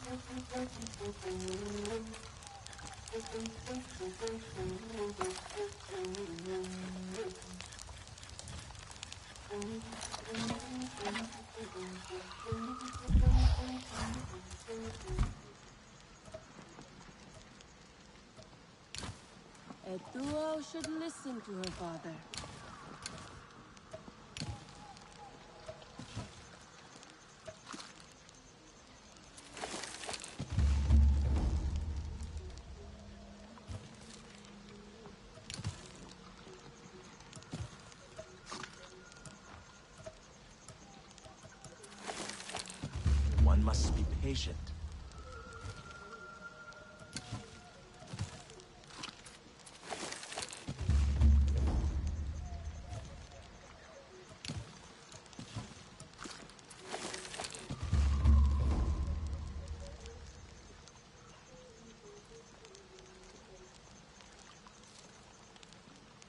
A duo should listen to her father. One must be patient.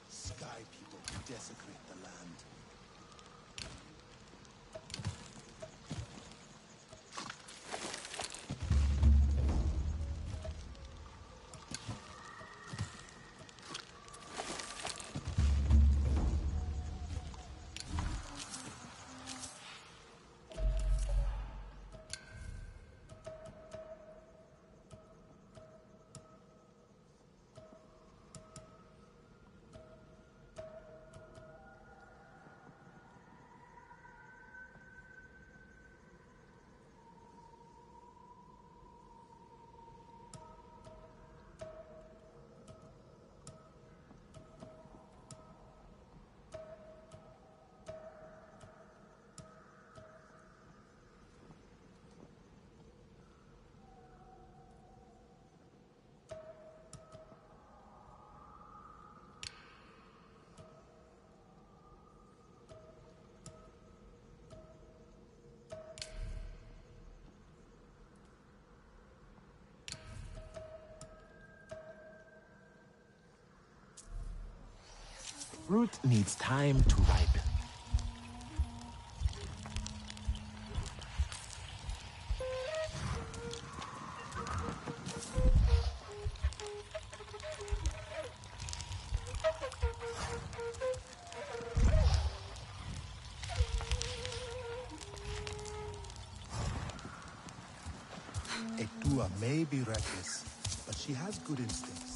Sky people desecrate the land. Fruit needs time to ripen. Etua may be reckless, but she has good instincts.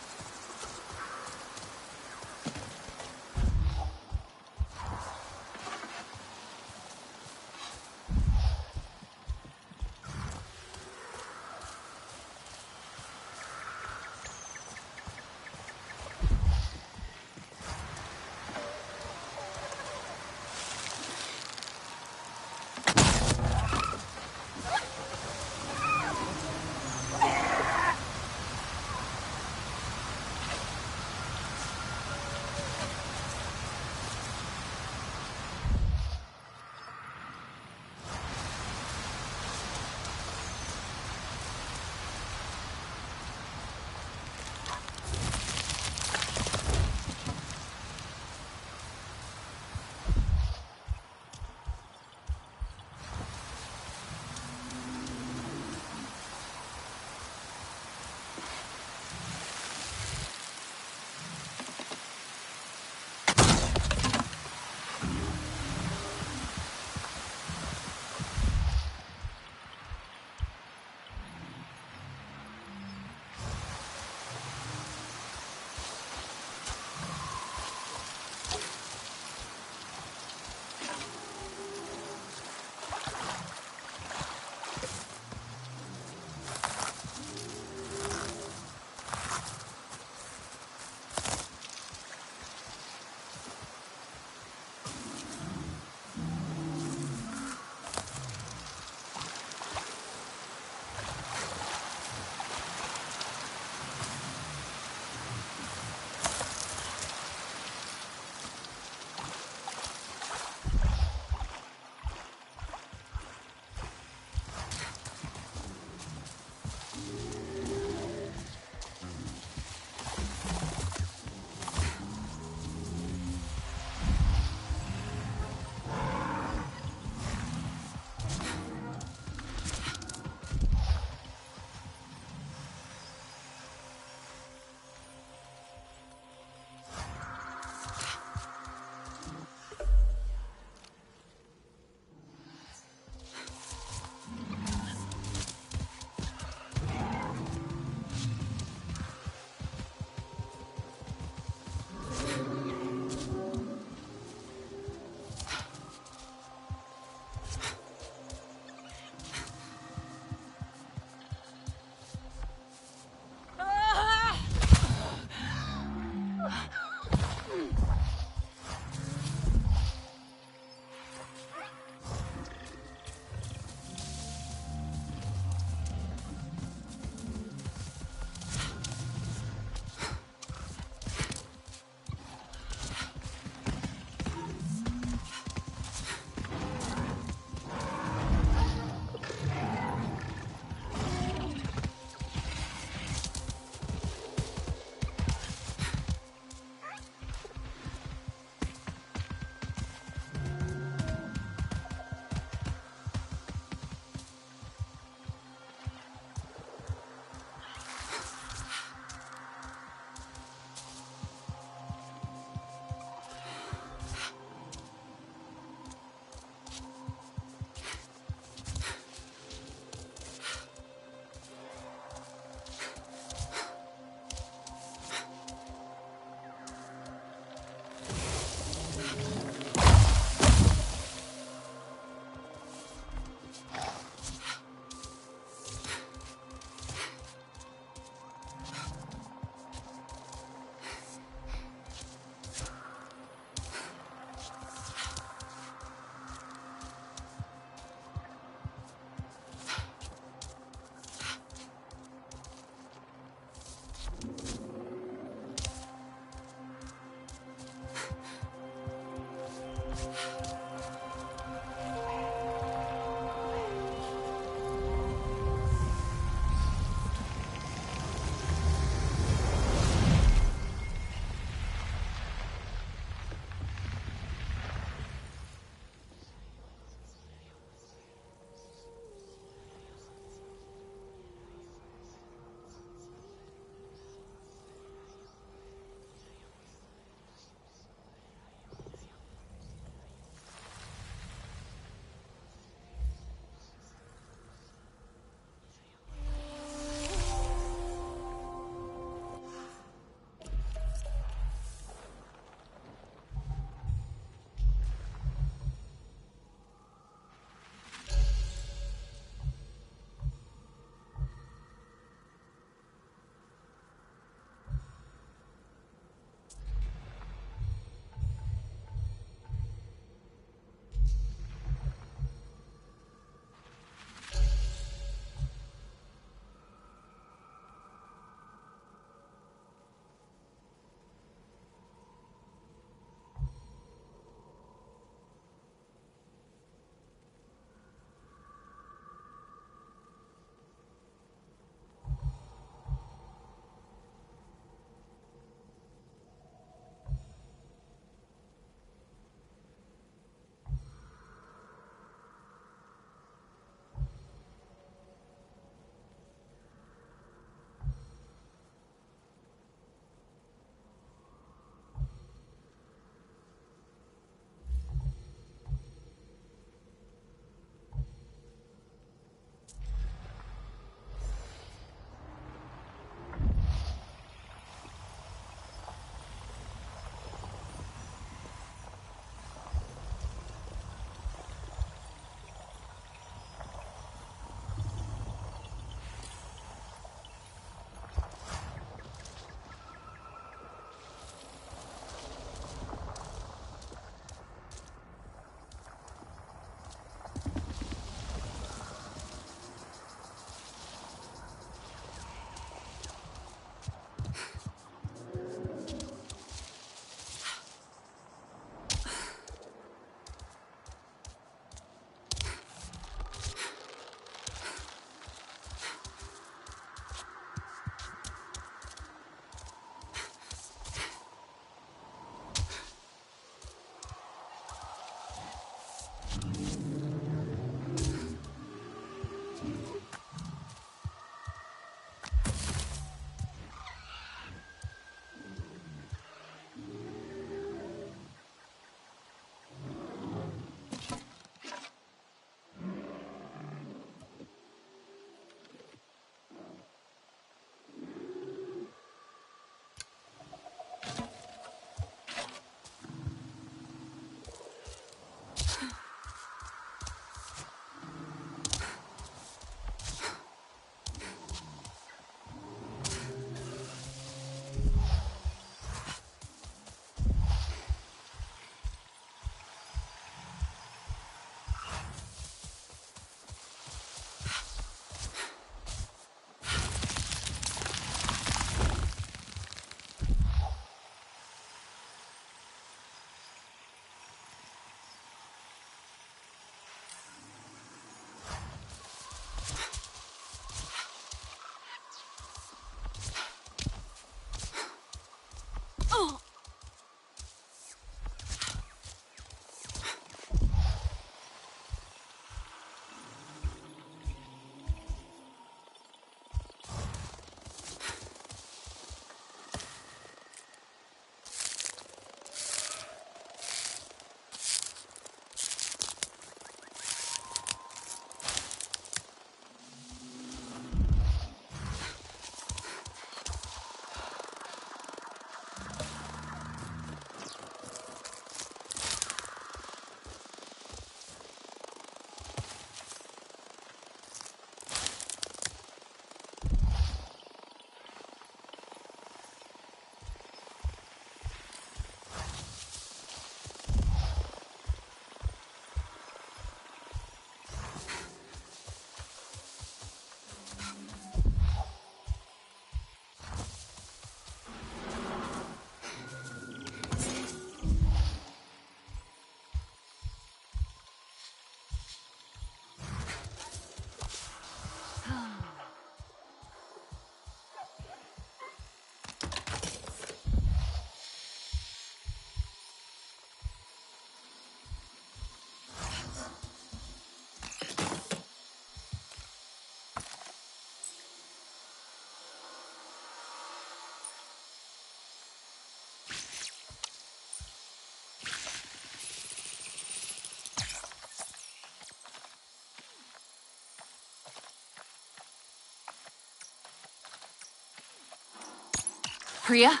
Priya,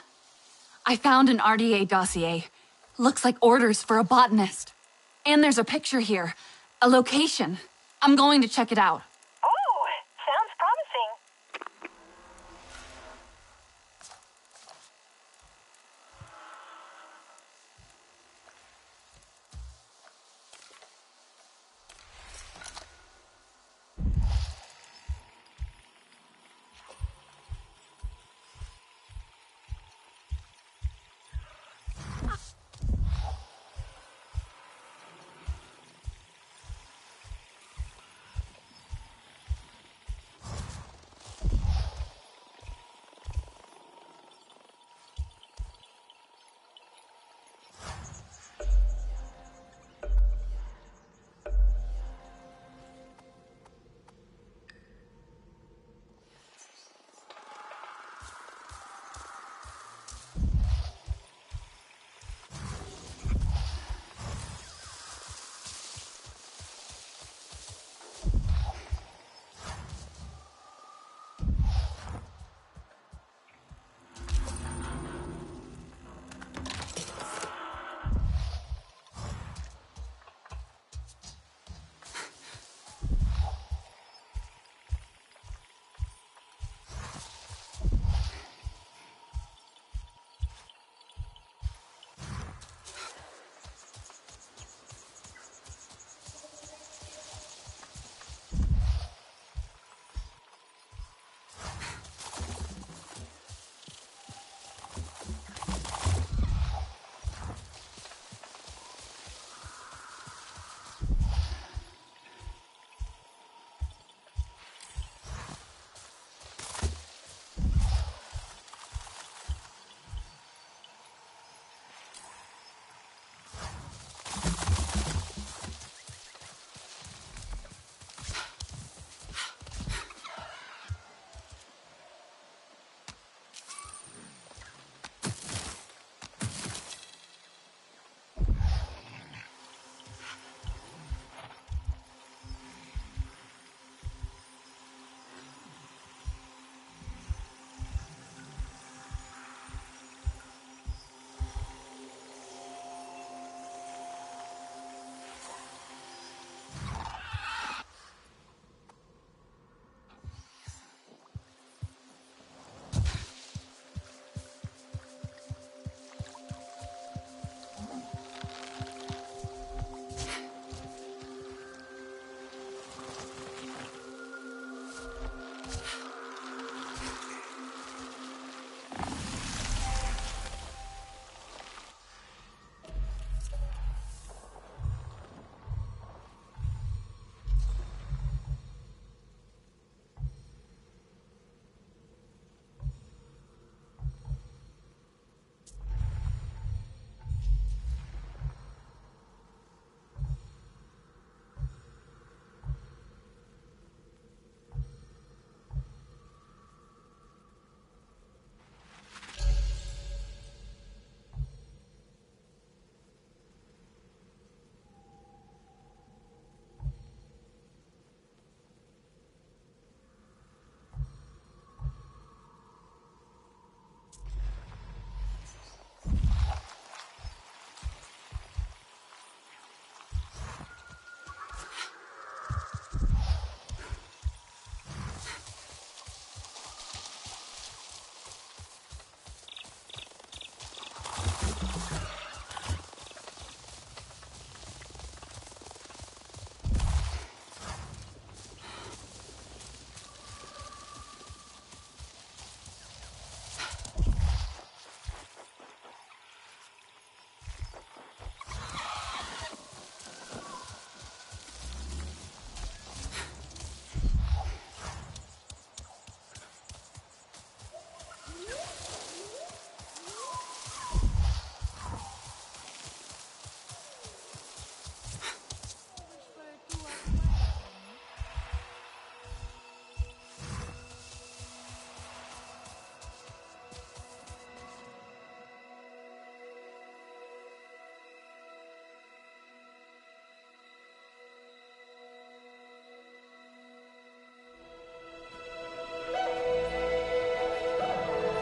I found an RDA dossier. Looks like orders for a botanist. And there's a picture here. A location. I'm going to check it out. Oh, sounds promising.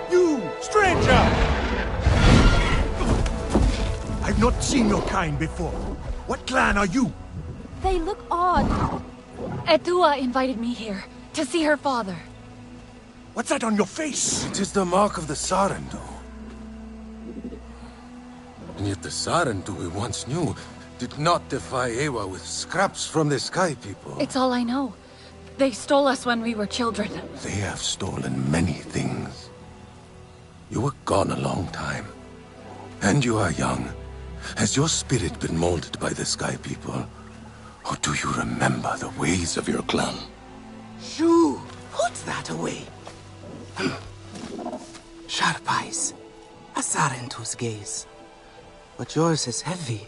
You, stranger! I've not seen your kind before. What clan are you? They look odd. Etua invited me here to see her father. What's that on your face? It is the mark of the Sarentu. And yet the Sarentu we once knew did not defy Ewa with scraps from the Sky People. It's all I know. They stole us when we were children. They have stolen many things. You were gone a long time. And you are young. Has your spirit been molded by the Sky People? Or do you remember the ways of your clan? Shoo! Put that away. Sharp eyes. A Sarentu's gaze. But yours is heavy.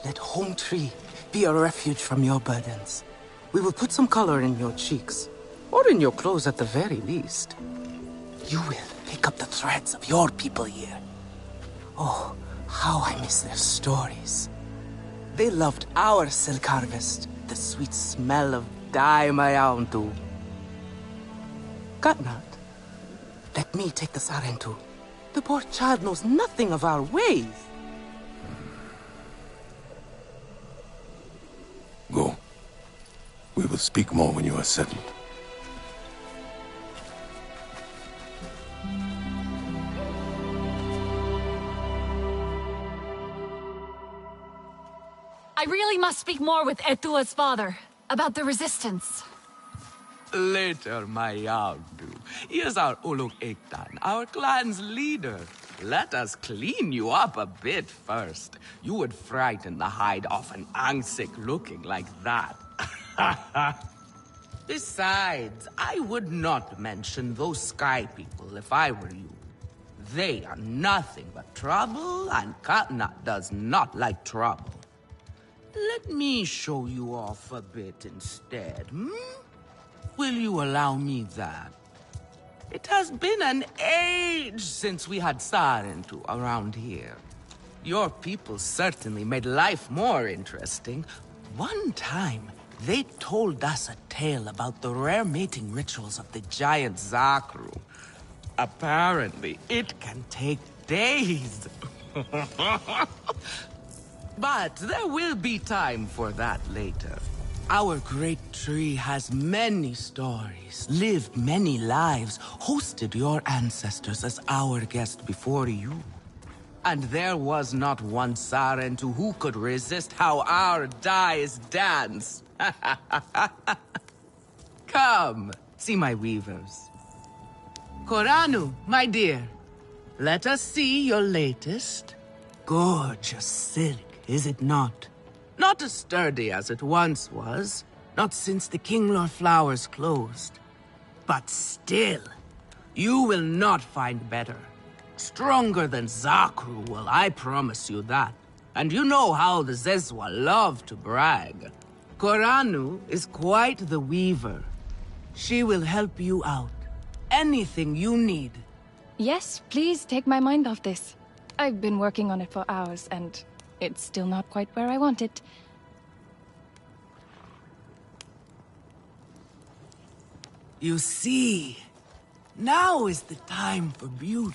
Let Home Tree be a refuge from your burdens. We will put some color in your cheeks. Or in your clothes at the very least. You will pick up the threads of your people here. Oh, how I miss their stories. They loved our silk harvest, the sweet smell of dye mayauntu. Katnat, let me take the Sarentu. The poor child knows nothing of our ways. Go. We will speak more when you are settled. I really must speak more with Etua's father about the resistance. Later, my Yagdu. He is our Uluk Ektan, our clan's leader. Let us clean you up a bit first. You would frighten the hide off an Angsik looking like that. Besides, I would not mention those Sky People if I were you. They are nothing but trouble, and Katnat does not like trouble. Let me show you off a bit instead, hmm? Will you allow me that? It has been an age since we had Sarentu around here. Your people certainly made life more interesting. One time, they told us a tale about the rare mating rituals of the giant Zakru. Apparently, it can take days. But there will be time for that later. Our great tree has many stories, lived many lives, hosted your ancestors as our guest before you. And there was not one Sarentu who could resist how our dyes dance. Come, see my weavers. Koranu, my dear, let us see your latest. Gorgeous silk, is it not? Not as sturdy as it once was, not since the Kinglor flowers closed. But still, you will not find better. Stronger than Zakru will, I promise you that. And you know how the Zezwa love to brag. Koranu is quite the weaver. She will help you out. Anything you need. Yes, please take my mind off this. I've been working on it for hours, and it's still not quite where I want it. You see, now is the time for beauty,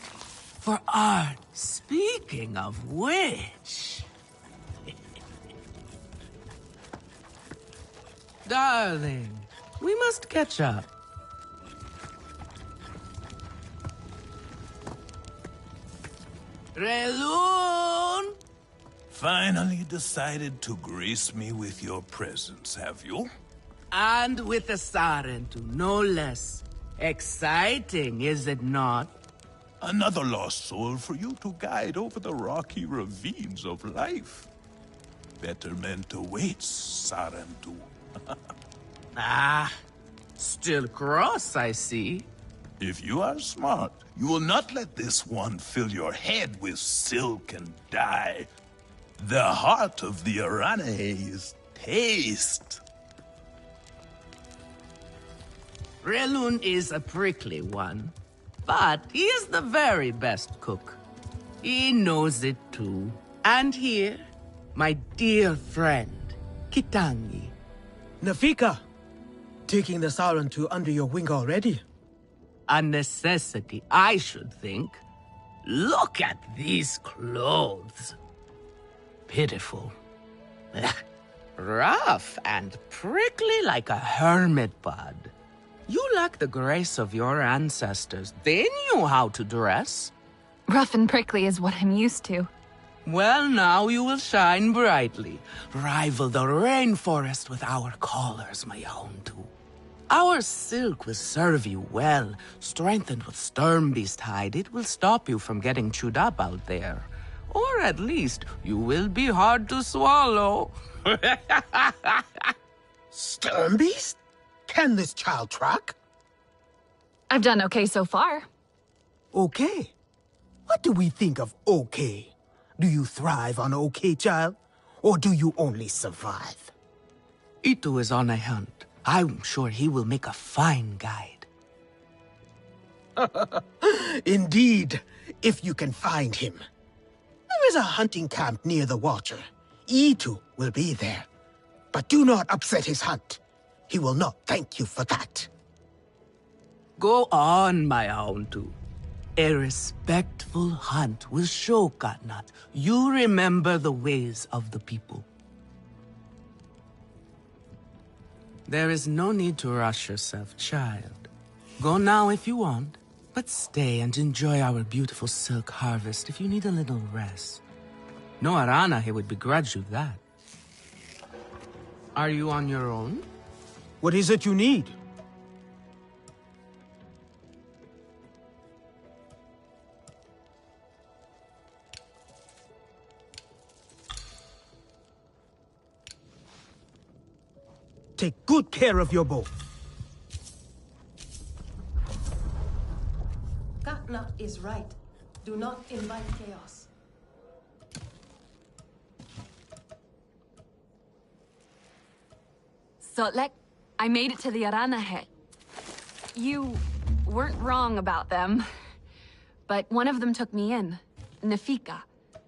for art. Speaking of which... Darling, we must catch up. Relun! Finally decided to grace me with your presence, have you? And with a Sarentu, no less. Exciting, is it not? Another lost soul for you to guide over the rocky ravines of life. Betterment awaits, Sarentu. Ah, still cross, I see. If you are smart, you will not let this one fill your head with silk and dye. The heart of the Arane is taste. Relun is a prickly one, but he is the very best cook. He knows it too. And here, my dear friend, Kitangi. Nafika! Taking the Sarentu under your wing already? A necessity, I should think. Look at these clothes. pitiful. Rough and prickly like a hermit bud. You lack the grace of your ancestors. They knew how to dress. Rough and prickly is what I'm used to. Well, now you will shine brightly. Rival the rainforest with our collars, my Houndu. Our silk will serve you well. Strengthened with Sternbeast hide, it will stop you from getting chewed up out there. Or at least, you will be hard to swallow. Sternbeast? Can this child track? I've done okay so far. Okay. What do we think of okay? Do you thrive on okay, child? Or do you only survive? Itu is on a hunt. I'm sure he will make a fine guide. Indeed, if you can find him. There is a hunting camp near the Watcher. Itu will be there. But do not upset his hunt. He will not thank you for that. Go on, my Houndu. A respectful hunt will show Katnat you remember the ways of the people. There is no need to rush yourself, child. Go now if you want, but stay and enjoy our beautiful silk harvest if you need a little rest. No Arana here would begrudge you that. Are you on your own? What is it you need? Take good care of your bow. Katna is right. Do not invite chaos. Sotlek, I made it to the Aranahe. You weren't wrong about them. But one of them took me in. Nafika.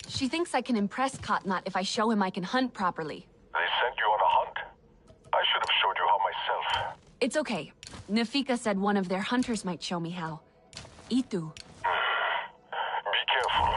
She thinks I can impress Katnat if I show him I can hunt properly. They sent you on a hunt? I should have showed you how myself. It's okay. Nafika said one of their hunters might show me how. Itu. Be careful.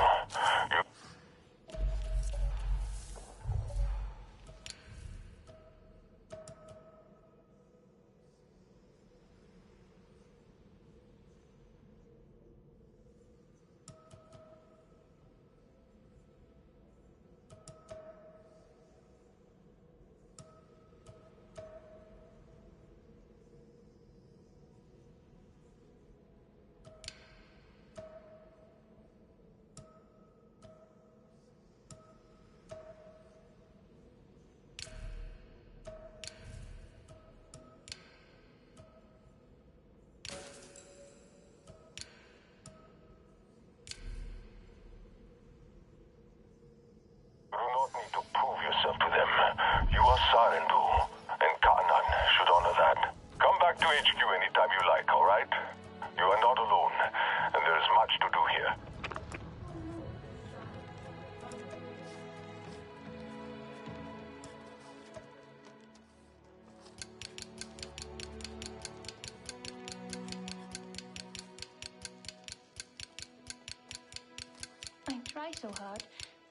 Sarendu, and Kanan should honor that. Come back to HQ anytime you like, all right? You are not alone, and there is much to do here. I try so hard,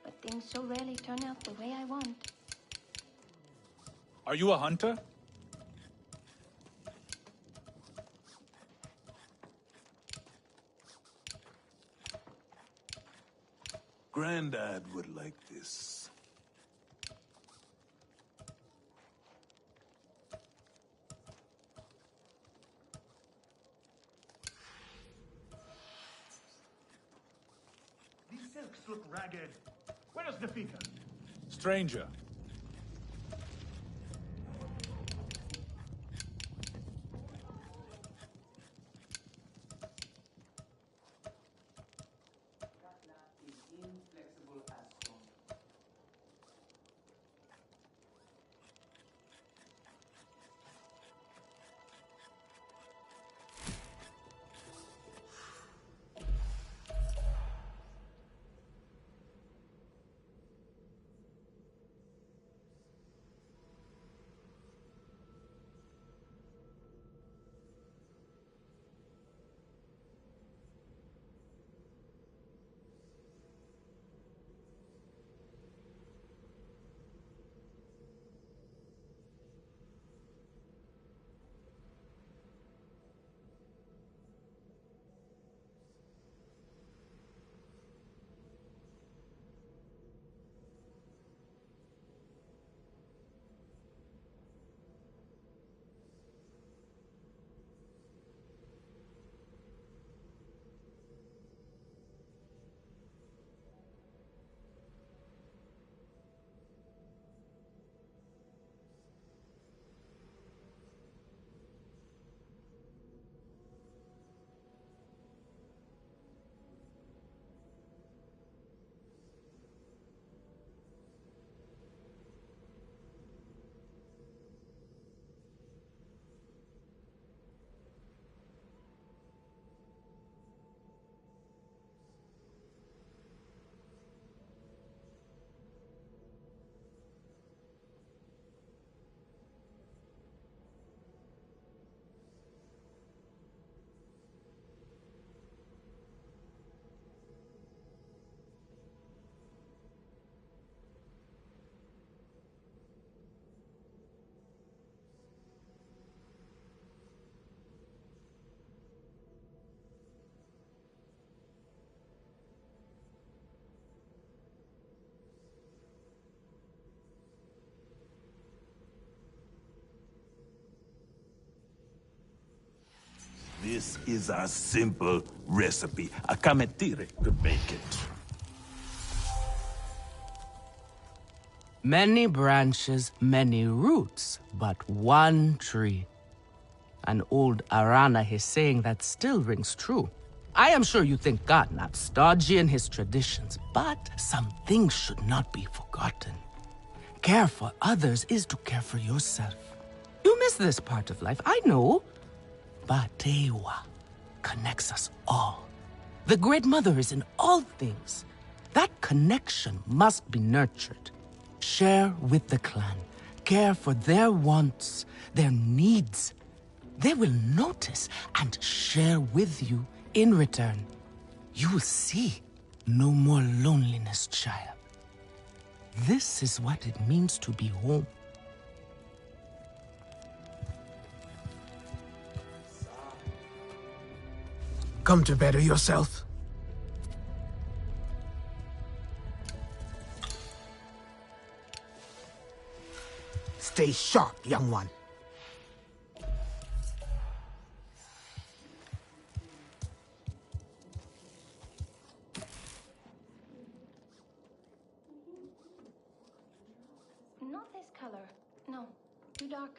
but things so rarely turn out the way I want. Are you a hunter? Granddad would like this. These silks look ragged. Where is Nafika? Stranger. This is a simple recipe. A kametire to make it. Many branches, many roots, but one tree. An old Arana saying that still rings true. I am sure you think Gartnap's stodgy in his traditions, but some things should not be forgotten. Care for others is to care for yourself. You miss this part of life, I know. But Tewa connects us all. The Great Mother is in all things. That connection must be nurtured. Share with the clan. Care for their wants, their needs. They will notice and share with you in return. You will see no more loneliness, child. This is what it means to be home. Come to better yourself. Stay sharp, young one. Not this color. No, too dark.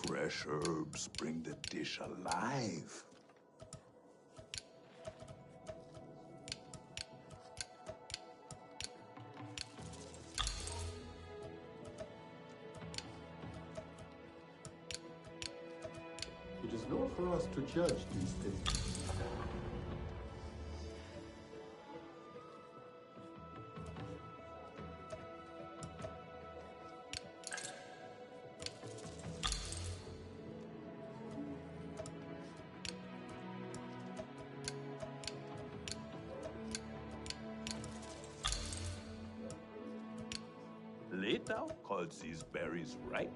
Fresh herbs bring the dish alive. It is not for us to judge these things. Leto calls these berries ripe.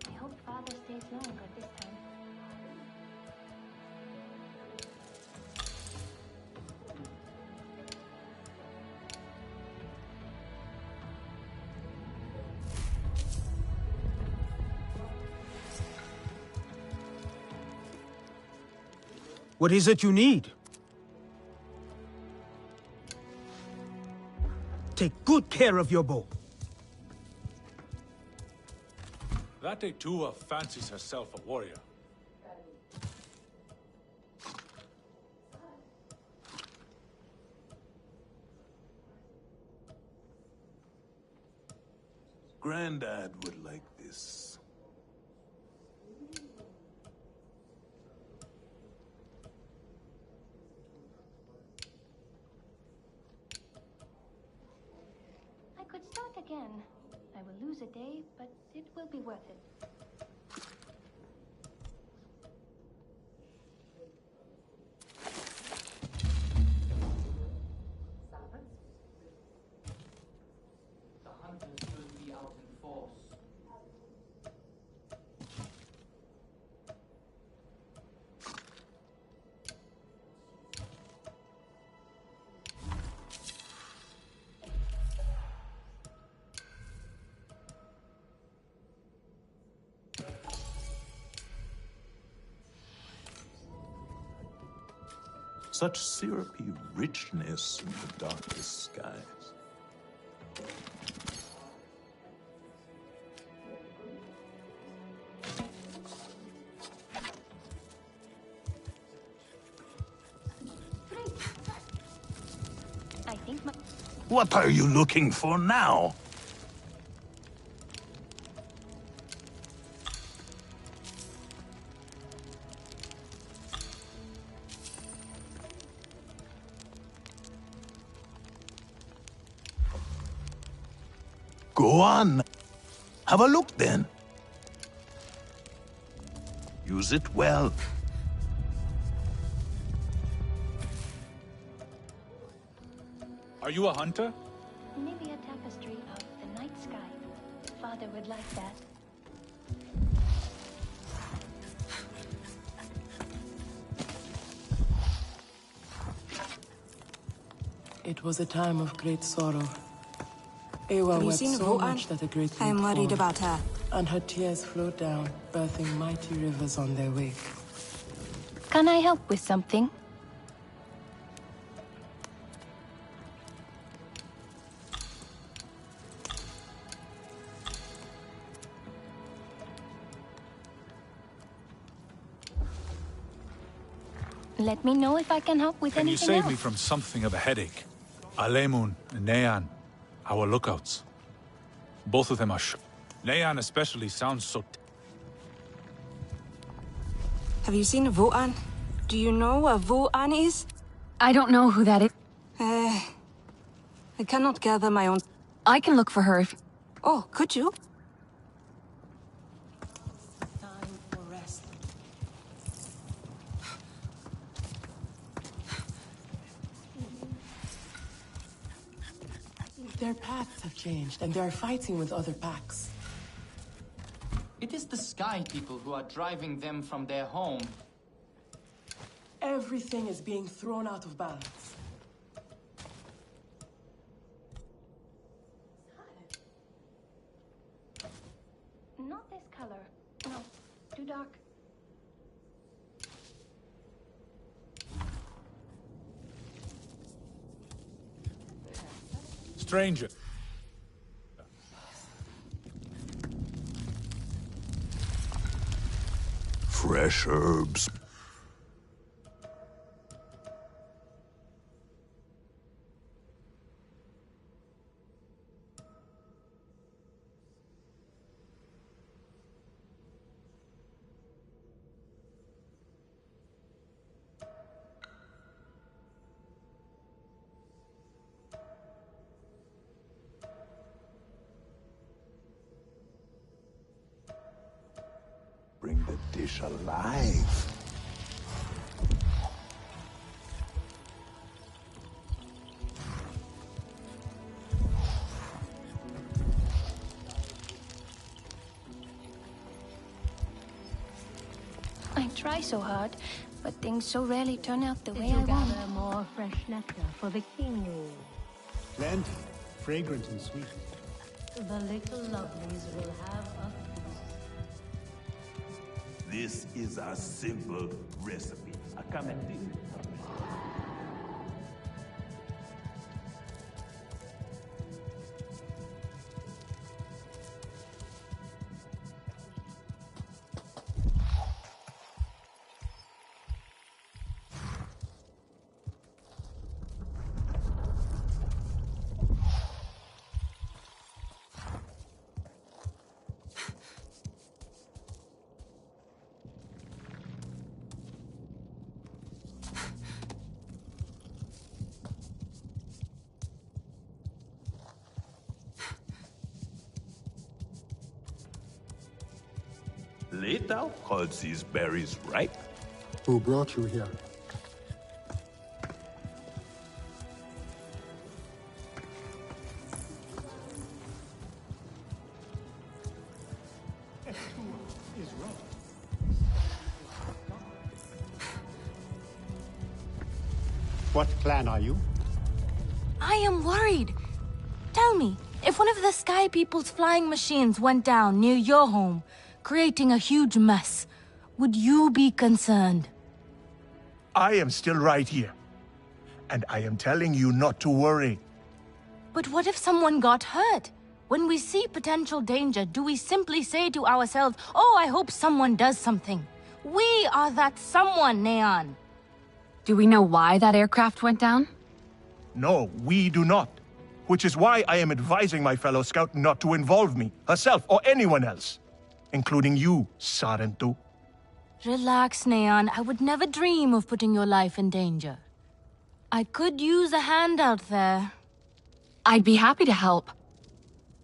I hope Father stays longer this time. What is it you need? Take good care of your bow. That Etua fancies herself a warrior. Granddad would like this. I could start again. I will lose a day, but it will be worth it. The hunters will be out in force. Such syrupy richness in the darkest skies. I think my... What are you looking for now? Go on. Have a look then. Use it well. Are Are you a hunter? Maybe a tapestry of the night sky. Father would like that. It was a time of great sorrow. Ewa Have you wept seen so Votan? much that a great I am leap worried formed, about her. and her tears flowed down, birthing mighty rivers on their wake. Can I help with something? Let me know if I can help with Can you anything save else. me from something of a headache? Alemun and Neyan, our lookouts. Both of them are Neyan especially sounds so... Have you seen Votan? Do you know what Votan is? I don't know who that is. I cannot gather my own... I can look for her if... Oh, could you? Time for rest. Their paths have changed, and they are fighting with other packs. It is the Sky People who are driving them from their home. Everything is being thrown out of balance. Not this color. No, too dark. Stranger. Fresh herbs. Bring the dish alive. I try so hard, but things so rarely turn out the Did way you I want. gather more fresh nectar for the king? Plenty, fragrant and sweet. The little lovelies will have a feast. This is a simple recipe. A commendation. Later calls these berries ripe. Who brought you here? What clan are you? I am worried. Tell me, if one of the Sky People's flying machines went down near your home, creating a huge mess, would you be concerned? I am still right here. And I am telling you not to worry. But what if someone got hurt? When we see potential danger, do we simply say to ourselves, oh, I hope someone does something? We are that someone, Neon. Do we know why that aircraft went down? No, we do not. Which is why I am advising my fellow scout not to involve me, herself, or anyone else. Including you, Sarentu. Relax, Neon. I would never dream of putting your life in danger. I could use a hand out there. I'd be happy to help.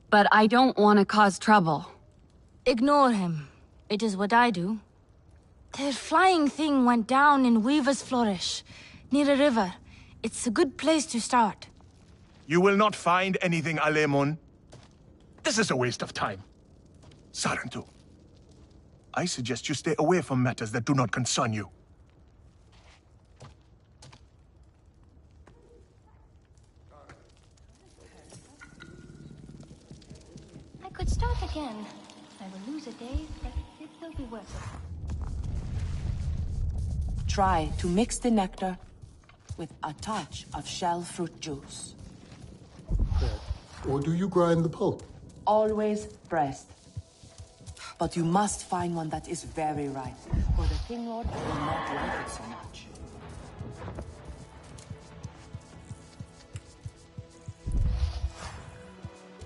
But I don't want to cause trouble. Ignore him. It is what I do. The flying thing went down in Weaver's Flourish, near a river. It's a good place to start. You will not find anything, Alemun. This is a waste of time. Sarentu, I suggest you stay away from matters that do not concern you. I could start again. I will lose a day, but it will be worth it. Try to mix the nectar with a touch of shell fruit juice. Or do you grind the pulp? Always pressed. But you must find one that is very ripe, or the King Lord will not like it so much.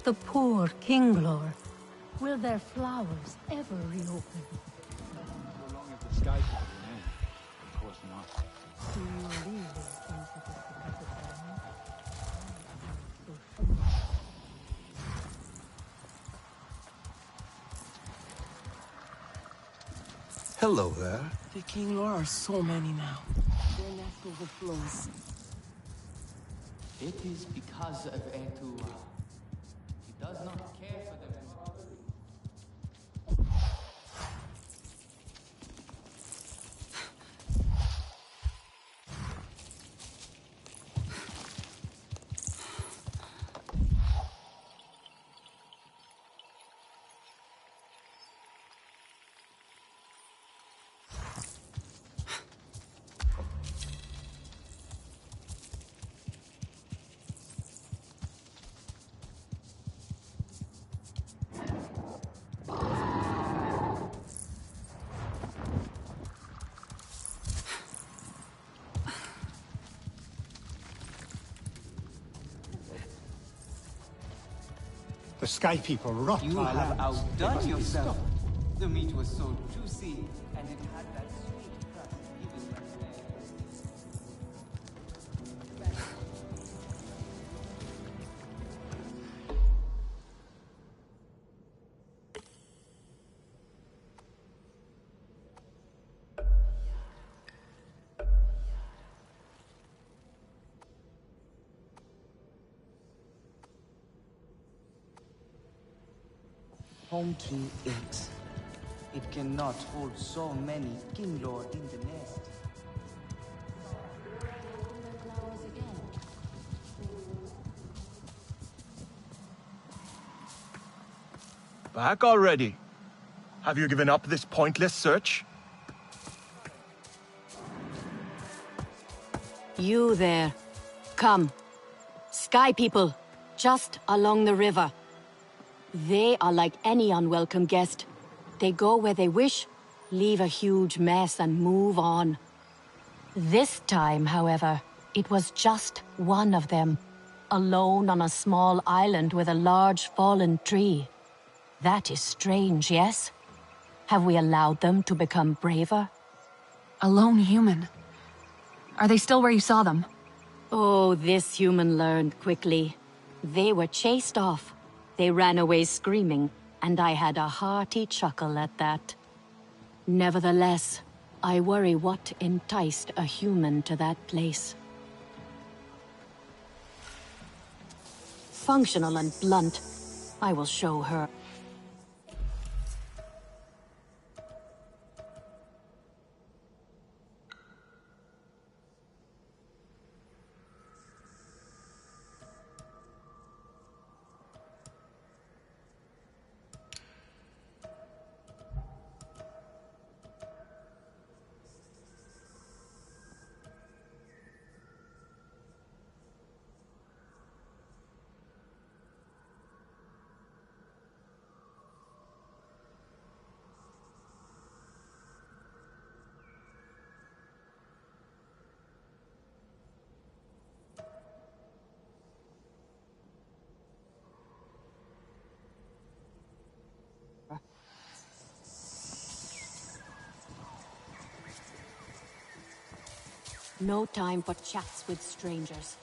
The poor Kinglor. Will their flowers ever reopen? So long as the sky people remain. Of course not. Do you really think it is because of them? So sure. Hello there. The King Lore are so many now. Their nest overflows. It is because of Etua. He does not care for them. The Sky People rot You our have lands. They outdone must be yourself. stopped. The meat was so juicy, and it had that sweet crust even when Home tree aches. It cannot hold so many King Lord in the nest. Back already? Have you given up this pointless search? You there. Come. Sky people, just along the river. They are like any unwelcome guest. They go where they wish, leave a huge mess and move on. This time, however, it was just one of them, alone on a small island with a large fallen tree. That is strange, yes? Have we allowed them to become braver? A lone human. Are they still where you saw them? Oh, this human learned quickly. They were chased off. They ran away screaming, and I had a hearty chuckle at that. Nevertheless, I worry what enticed a human to that place. Functional and blunt, I will show her. No time for chats with strangers.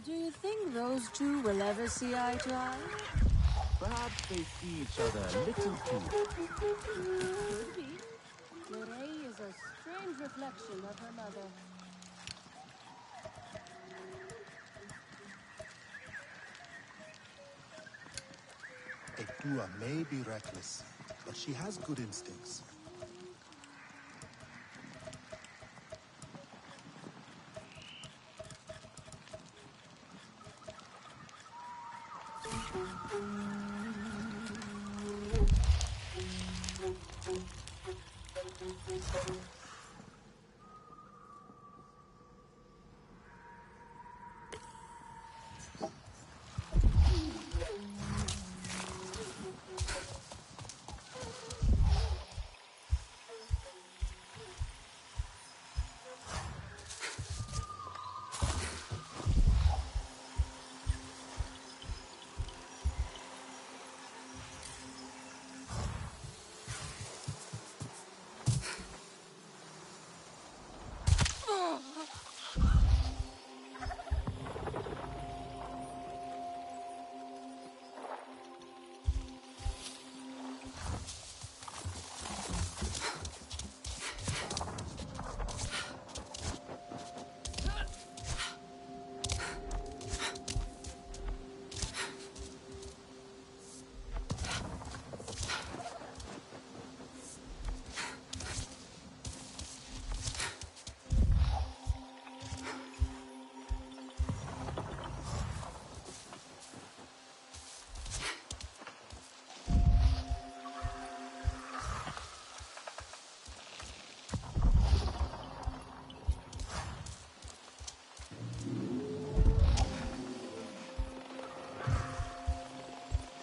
Do you think those two will ever see eye to eye? Perhaps they see each other a little too. Could be. Mireille is a strange reflection of her mother. Etua may be reckless, but she has good instincts.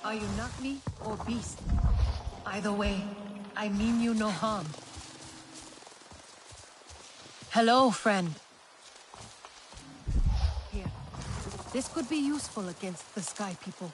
Are you Nagni or beast? Either way, I mean you no harm. Hello, friend. Here. This could be useful against the Sky People.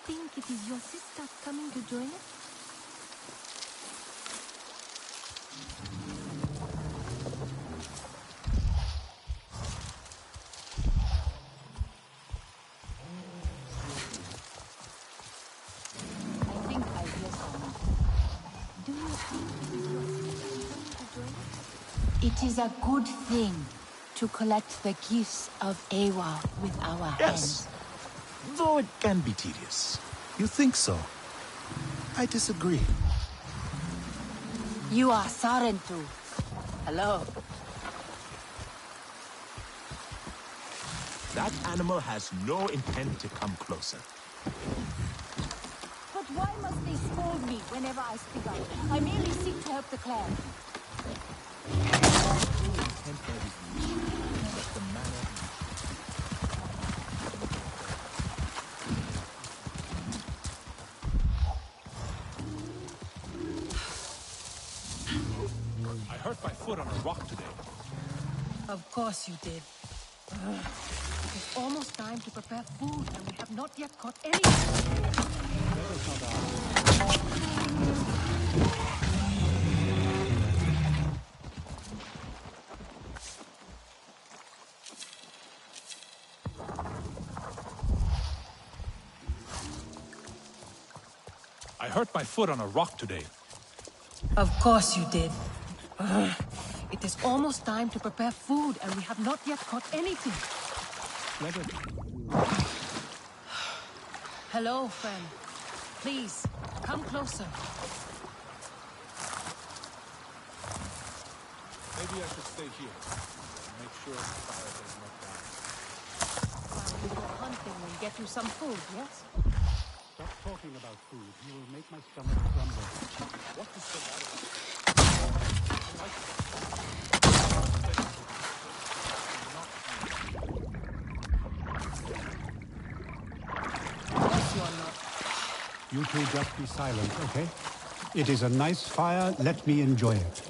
think it is your sister coming to join us? I think I hear someone. Do you think it is your sister coming to join us? It is a good thing to collect the gifts of Ewa with our Yes. hands. Though it can be tedious. You think so? I disagree. You are Sarentu. Hello. That animal has no intent to come closer. But why must they scold me whenever I speak up? I merely seek to help the clan. I hurt my foot on a rock today. Of course you did. It is almost time to prepare food, and we have not yet caught any. I hurt my foot on a rock today. Of course you did. It is almost time to prepare food, and we have not yet caught anything. Hello, friend. Please, come closer. Maybe I should stay here. Make sure the fire does not die. While we go hunting and get you some food, yes? Stop talking about food. You will make my stomach grumble. What is so bad about it? You two just be silent, okay? It is a nice fire. Let me enjoy it.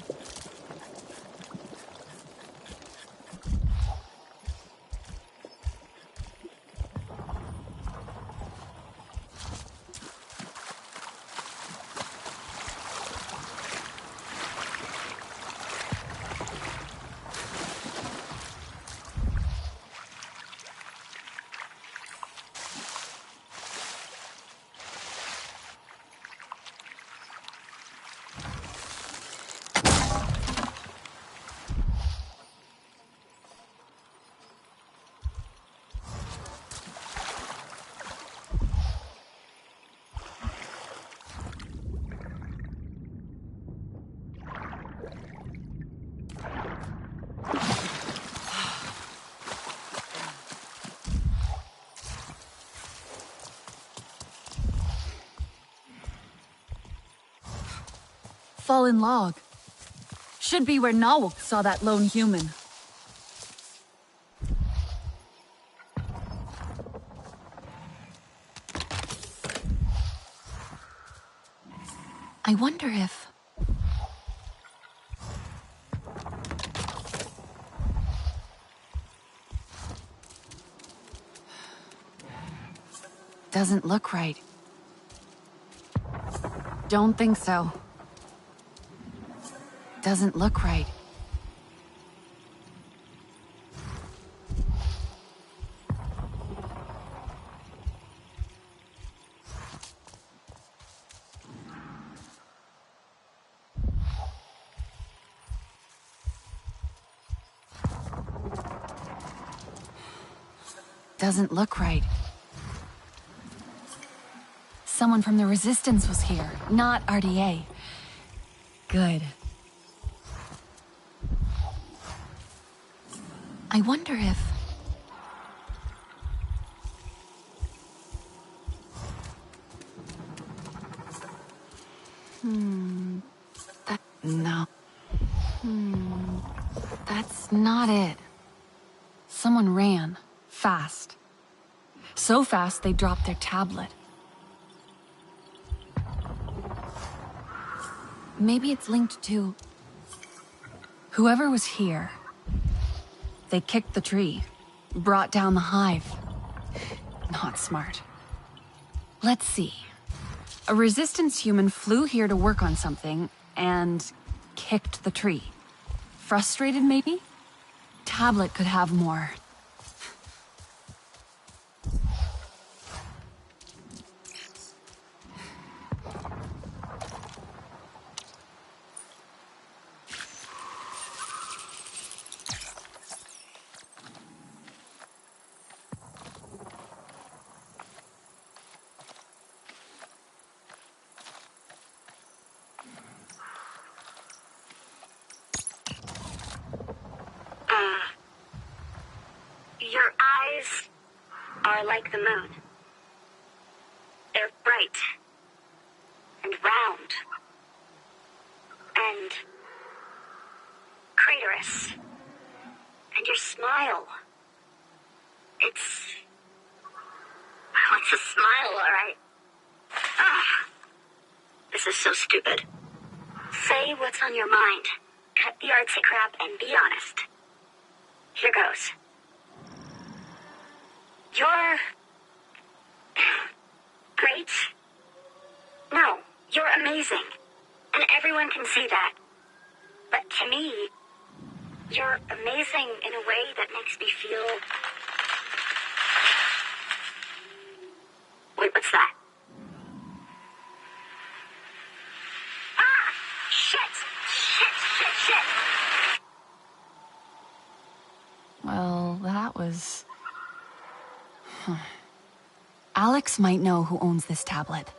Fallen log. Should be where Nawak saw that lone human. I wonder if... Doesn't look right. Don't think so. Doesn't look right. Doesn't look right. Someone from the Resistance was here, not RDA. Good. I wonder if... No. That's not it. Someone ran. Fast. So fast they dropped their tablet. Maybe it's linked to... whoever was here. They kicked the tree. Brought down the hive. Not smart. Let's see. A resistance human flew here to work on something and kicked the tree. Frustrated, maybe? Tablet could have more. Your eyes are like the moon. They're bright and round and craterous. And your smile, it's a smile, all right? This is so stupid. Say what's on your mind. Cut the artsy crap and be honest. Here goes. You're great. No, you're amazing. And everyone can see that. But to me, you're amazing in a way that makes me feel... Wait, what's that? Ah! Shit! Well, that was... Alex might know who owns this tablet.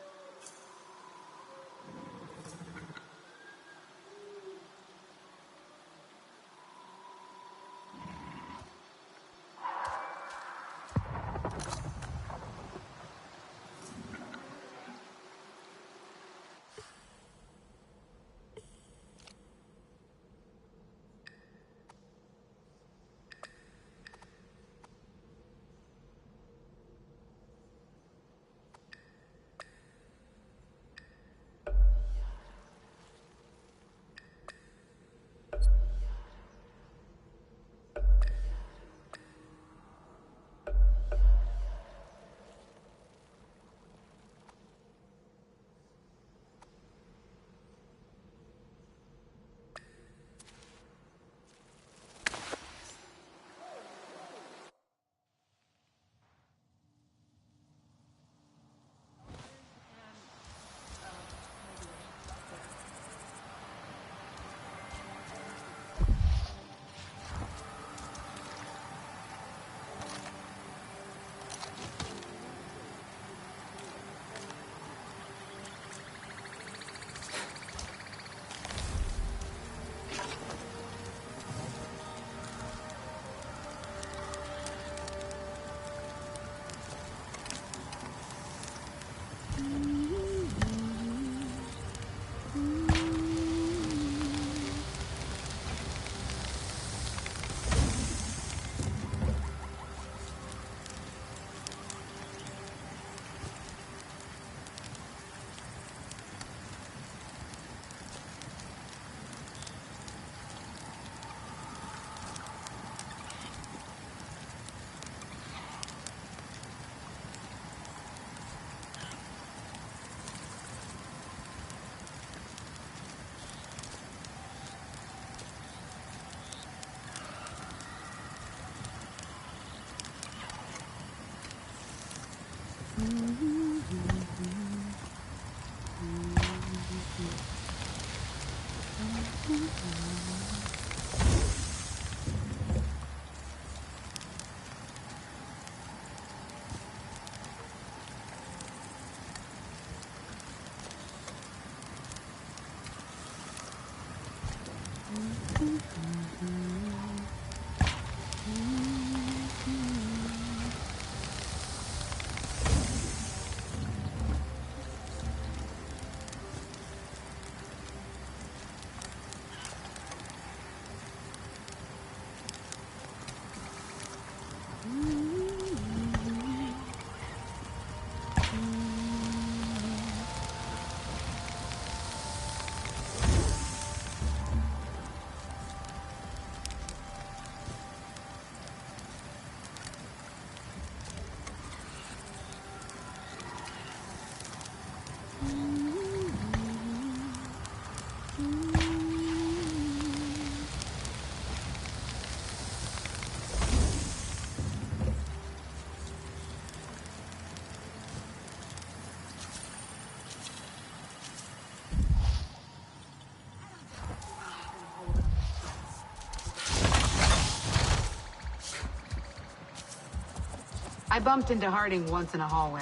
I bumped into Harding once in a hallway.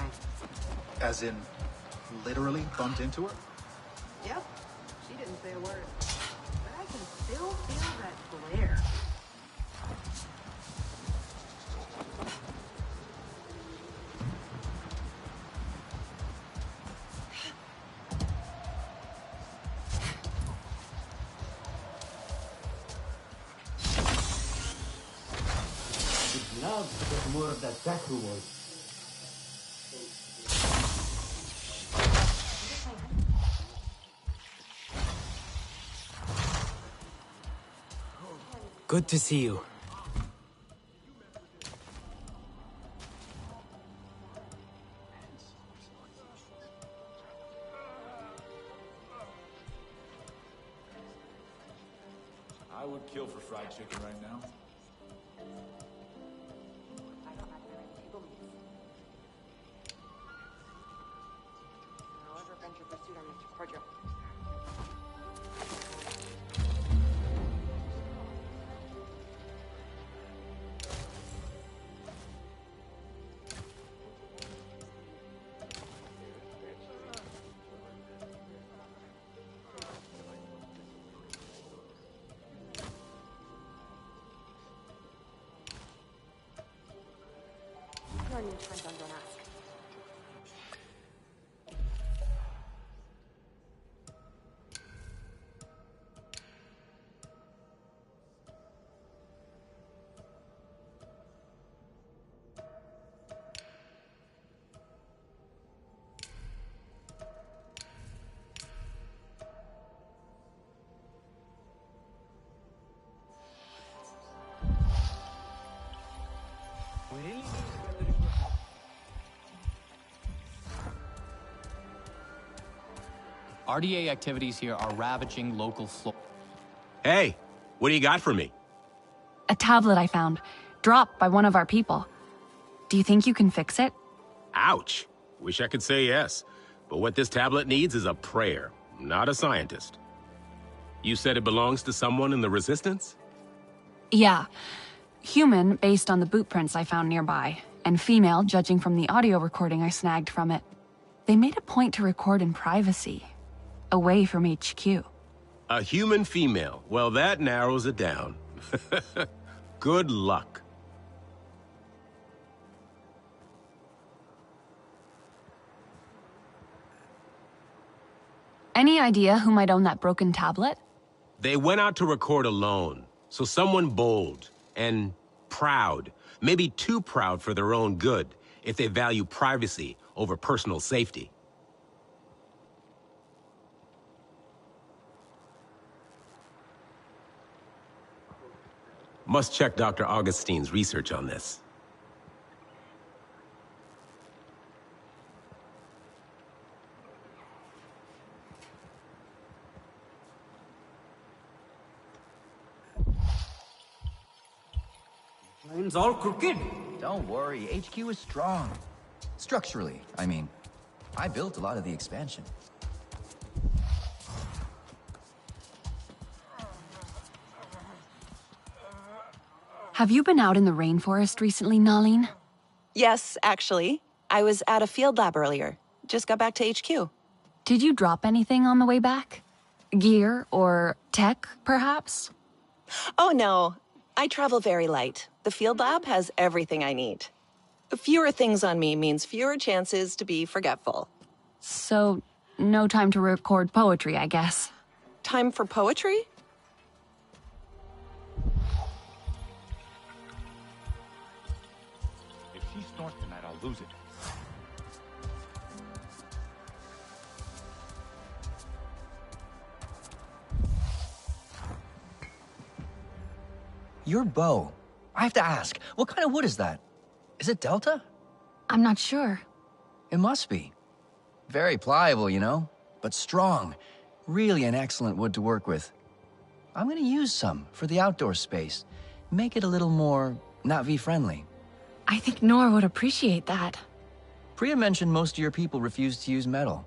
As in, literally bumped into her? Yep. She didn't say a word. But I can still feel that glare. More of that sacrifice. Good to see you. I would kill for fried chicken right now. Don't ask. RDA activities here are ravaging local flora. Hey, what do you got for me? A tablet I found, dropped by one of our people. Do you think you can fix it? Ouch. Wish I could say yes. But what this tablet needs is a prayer, not a scientist. You said it belongs to someone in the Resistance? Yeah. Human, based on the boot prints I found nearby, and female, judging from the audio recording I snagged from it. They made a point to record in privacy, away from HQ. A human female. Well, that narrows it down. Good luck. Any idea who might own that broken tablet? They went out to record alone, so someone bold and proud. Maybe too proud for their own good, if they value privacy over personal safety. Must check Dr. Augustine's research on this. Plane's all crooked. Don't worry, HQ is strong. Structurally, I mean. I built a lot of the expansion. Have you been out in the rainforest recently, Nalin? Yes, actually. I was at a field lab earlier. Just got back to HQ. Did you drop anything on the way back? Gear or tech, perhaps? Oh, no. I travel very light. The field lab has everything I need. Fewer things on me means fewer chances to be forgetful. So, no time to record poetry, I guess. Time for poetry? If she snorts tonight, I'll lose it. Your bow. I have to ask, what kind of wood is that? Is it Delta? I'm not sure. It must be. Very pliable, you know, but strong. Really an excellent wood to work with. I'm gonna use some for the outdoor space. Make it a little more Na'vi-friendly. I think Nor would appreciate that. Priya mentioned most of your people refuse to use metal.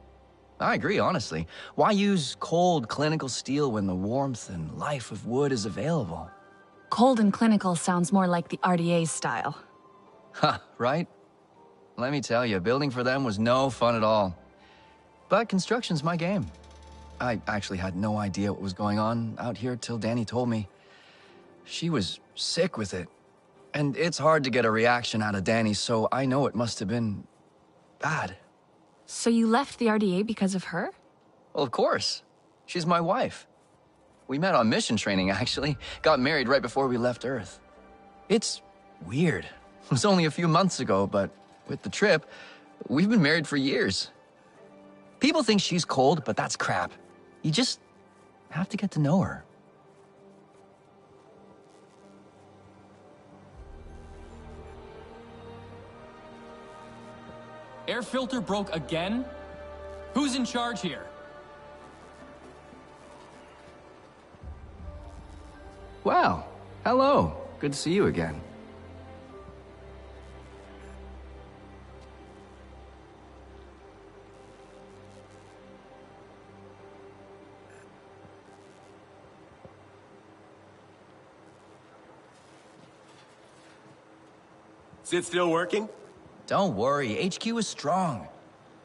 I agree, honestly. Why use cold, clinical steel when the warmth and life of wood is available? Cold and clinical sounds more like the RDA's style. Ha, right? Let me tell you, building for them was no fun at all. But construction's my game. I actually had no idea what was going on out here till Danny told me. She was sick with it. And it's hard to get a reaction out of Danny, so I know it must have been bad. So you left the RDA because of her? Well, of course. She's my wife. We met on mission training, actually. Got married right before we left Earth. It's weird. It was only a few months ago, but with the trip, we've been married for years. People think she's cold, but that's crap. You just have to get to know her. Air filter broke again? Who's in charge here? Wow. Hello. Good to see you again. Is it still working? Don't worry, HQ is strong.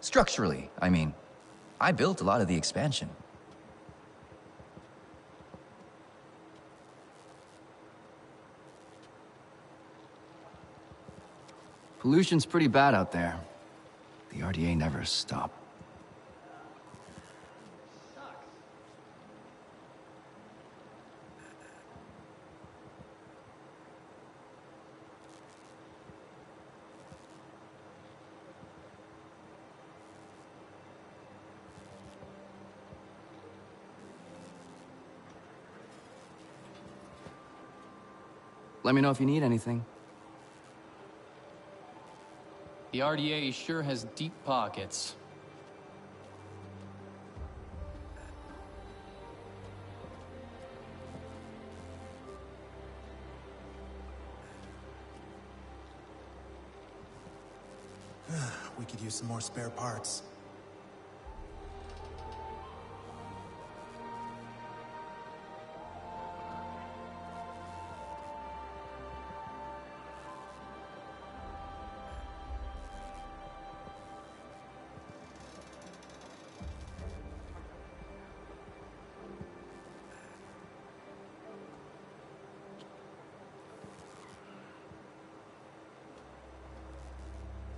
Structurally, I mean. I built a lot of the expansion. Pollution's pretty bad out there. The RDA never stop. Let me know if you need anything. The RDA sure has deep pockets. We could use some more spare parts.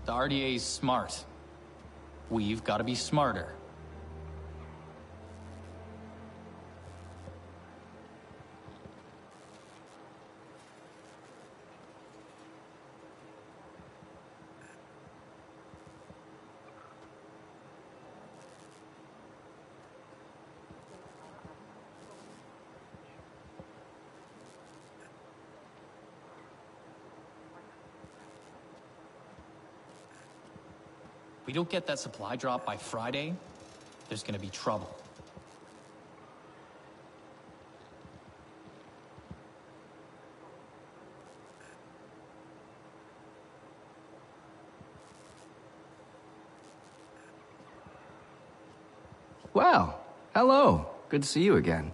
The RDA's smart. We've got to be smarter. If we don't get that supply drop by Friday, there's gonna be trouble. Wow. Hello. Good to see you again.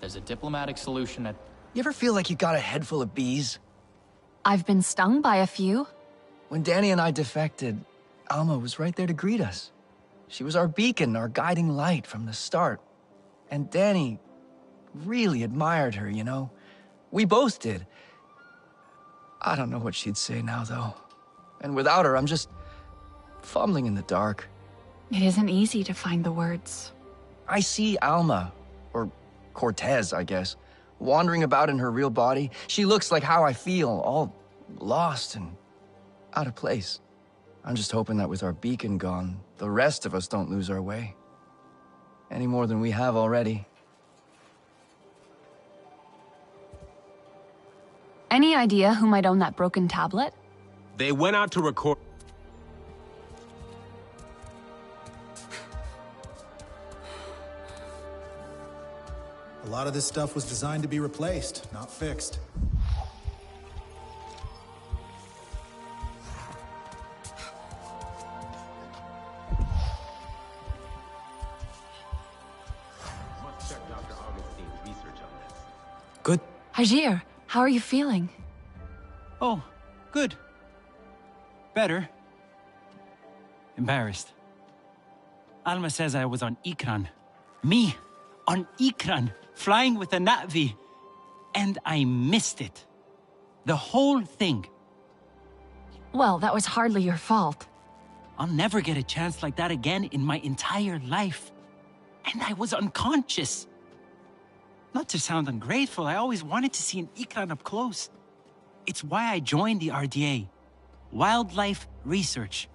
There's a diplomatic solution at... You ever feel like you got a head full of bees? I've been stung by a few. When Danny and I defected, Alma was right there to greet us. She was our beacon, our guiding light from the start. And Danny really admired her, you know? We both did. I don't know what she'd say now, though. And without her, I'm just fumbling in the dark. It isn't easy to find the words. I see Alma, or Cortez, I guess, wandering about in her real body. She looks like how I feel, all lost and out of place. I'm just hoping that with our beacon gone, the rest of us don't lose our way. Any more than we have already. Any idea who might own that broken tablet? They went out to record... A lot of this stuff was designed to be replaced, not fixed. Hajir, how are you feeling? Oh, good. Better. Embarrassed. Alma says I was on Ikran. Me, on Ikran, flying with a Na'vi. And I missed it. The whole thing. Well, that was hardly your fault. I'll never get a chance like that again in my entire life. And I was unconscious. Not to sound ungrateful, I always wanted to see an Ikran up close. It's why I joined the RDA. Wildlife Research.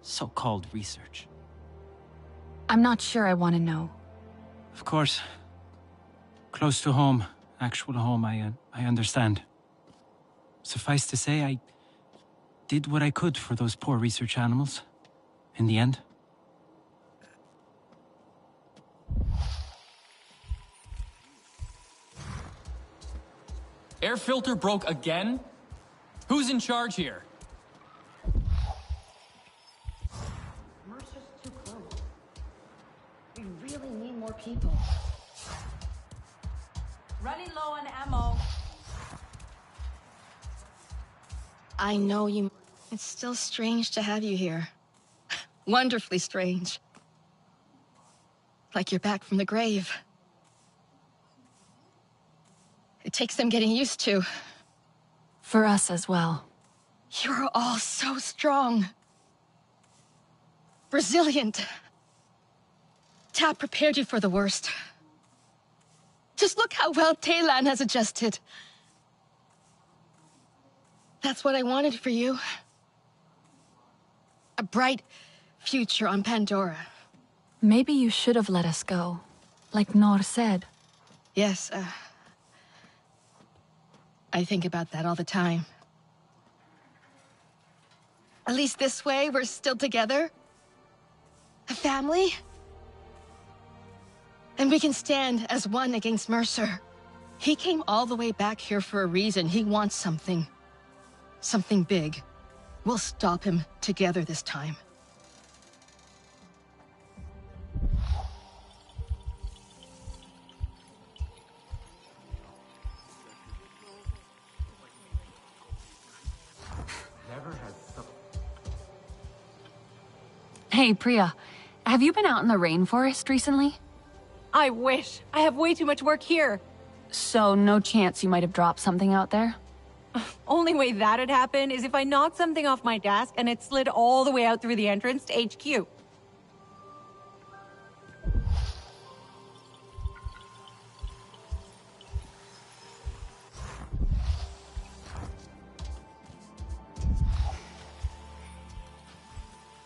So-called research. I'm not sure I want to know. Of course. Close to home, actual home, I understand. Suffice to say, I did what I could for those poor research animals. In the end. Air filter broke again? Who's in charge here? Mercer's too close. We really need more people. Running low on ammo. I know you... It's still strange to have you here. Wonderfully strange. Like you're back from the grave. It takes them getting used to. For us as well. You're all so strong. Resilient. Tab prepared you for the worst. Just look how well Taylan has adjusted. That's what I wanted for you. A bright future on Pandora. Maybe you should have let us go, like Nor said. Yes, I think about that all the time. At least this way, we're still together. A family. And we can stand as one against Mercer. He came all the way back here for a reason. He wants something. Something big. We'll stop him together this time. Hey, Priya. Have you been out in the rainforest recently? I wish. I have way too much work here. So, no chance you might have dropped something out there? Only way that'd happen is if I knocked something off my desk and it slid all the way out through the entrance to HQ.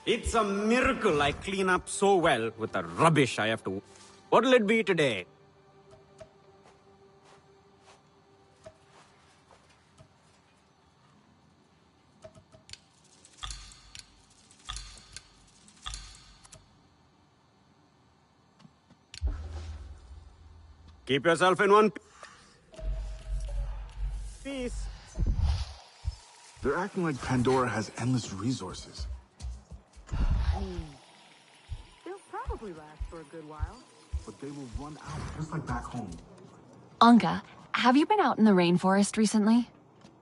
It's a miracle I clean up so well with the rubbish I have to... What'll it be today? Keep yourself in one piece. They're acting like Pandora has endless resources. They'll probably last for a good while. But they will run out, just like back home. Anka, have you been out in the rainforest recently?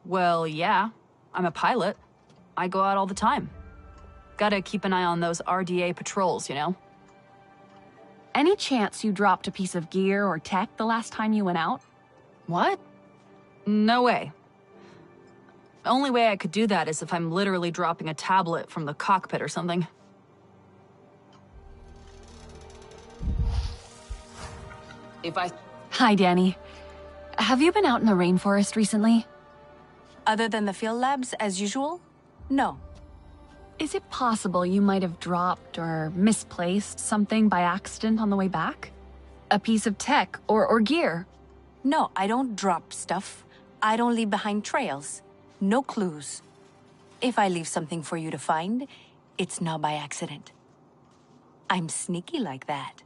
Well, yeah. I'm a pilot. I go out all the time. Gotta keep an eye on those RDA patrols, you know? Any chance you dropped a piece of gear or tech the last time you went out? What? No way. The only way I could do that is if I'm literally dropping a tablet from the cockpit or something. Hi, Danny. Have you been out in the rainforest recently? Other than the field labs, as usual? No. Is it possible you might have dropped or misplaced something by accident on the way back? A piece of tech or gear? No, I don't drop stuff. I don't leave behind trails. No clues. If I leave something for you to find, it's not by accident. I'm sneaky like that.